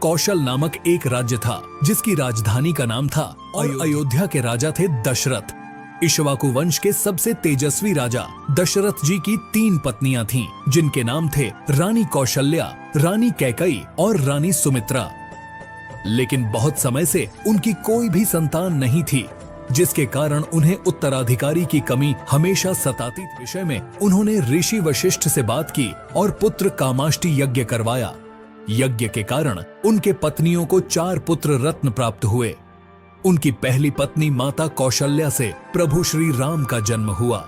कौशल नामक एक राज्य था जिसकी राजधानी का नाम था और अयोध्या के राजा थे दशरथ। इक्ष्वाकु वंश के सबसे तेजस्वी राजा दशरथ जी की 3 पत्नियां थीं, जिनके नाम थे रानी कौशल्या, रानी कैकई और रानी सुमित्रा। लेकिन बहुत समय से उनकी कोई भी संतान नहीं थी, जिसके कारण उन्हें उत्तराधिकारी की कमी हमेशा सताती थी। विषय में उन्होंने ऋषि वशिष्ठ से बात की और पुत्र कामाष्टि यज्ञ करवाया। यज्ञ के कारण उनके पत्नियों को 4 पुत्र रत्न प्राप्त हुए। उनकी पहली पत्नी माता कौशल्या से प्रभु श्री राम का जन्म हुआ,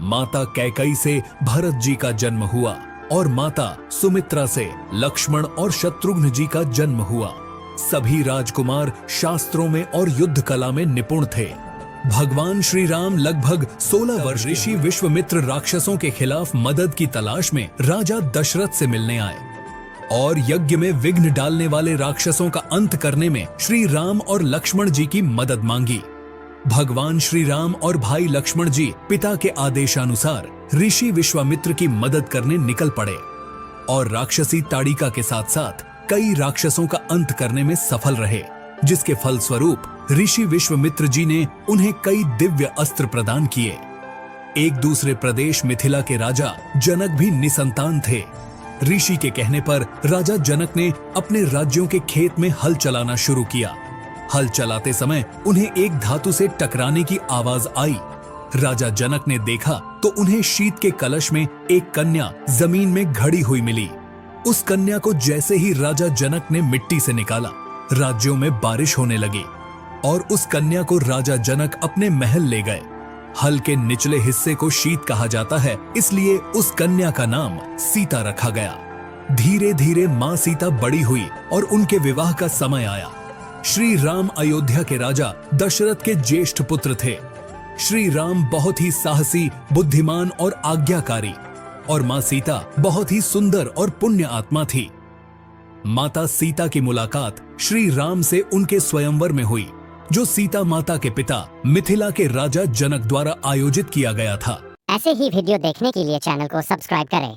माता कैकई से भरत जी का जन्म हुआ और माता सुमित्रा से लक्ष्मण और शत्रुघ्न जी का जन्म हुआ। सभी राजकुमार शास्त्रों में और युद्ध कला में निपुण थे। भगवान श्री राम लगभग 16 वर्ष ऋषि विश्वामित्र राक्षसों के खिलाफ मदद की तलाश में राजा दशरथ से मिलने आए और यज्ञ में विघ्न डालने वाले राक्षसों का अंत करने में श्री राम और लक्ष्मण जी की मदद मांगी। भगवान श्री राम और भाई लक्ष्मण जी पिता के आदेशानुसार ऋषि विश्वामित्र की मदद करने निकल पड़े और राक्षसी ताड़िका के साथ साथ कई राक्षसों का अंत करने में सफल रहे, जिसके फलस्वरूप ऋषि विश्वामित्र जी ने उन्हें कई दिव्य अस्त्र प्रदान किए। एक दूसरे प्रदेश मिथिला के राजा जनक भी निसंतान थे। ऋषि के कहने पर राजा जनक ने अपने राज्यों के खेत में हल चलाना शुरू किया। हल चलाते समय उन्हें एक धातु से टकराने की आवाज आई। राजा जनक ने देखा तो उन्हें शीत के कलश में एक कन्या जमीन में घड़ी हुई मिली। उस कन्या को जैसे ही राजा जनक ने मिट्टी से निकाला, राज्यों में बारिश होने लगी और उस कन्या को राजा जनक अपने महल ले गए। हल के निचले हिस्से को शीत कहा जाता है, इसलिए उस कन्या का नाम सीता रखा गया। धीरे धीरे मां सीता बड़ी हुई और उनके विवाह का समय आया। श्री राम अयोध्या के राजा दशरथ के ज्येष्ठ पुत्र थे। श्री राम बहुत ही साहसी, बुद्धिमान और आज्ञाकारी और मां सीता बहुत ही सुंदर और पुण्य आत्मा थी। माता सीता की मुलाकात श्री राम से उनके स्वयंवर में हुई, जो सीता माता के पिता मिथिला के राजा जनक द्वारा आयोजित किया गया था। ऐसे ही वीडियो देखने के लिए चैनल को सब्सक्राइब करें।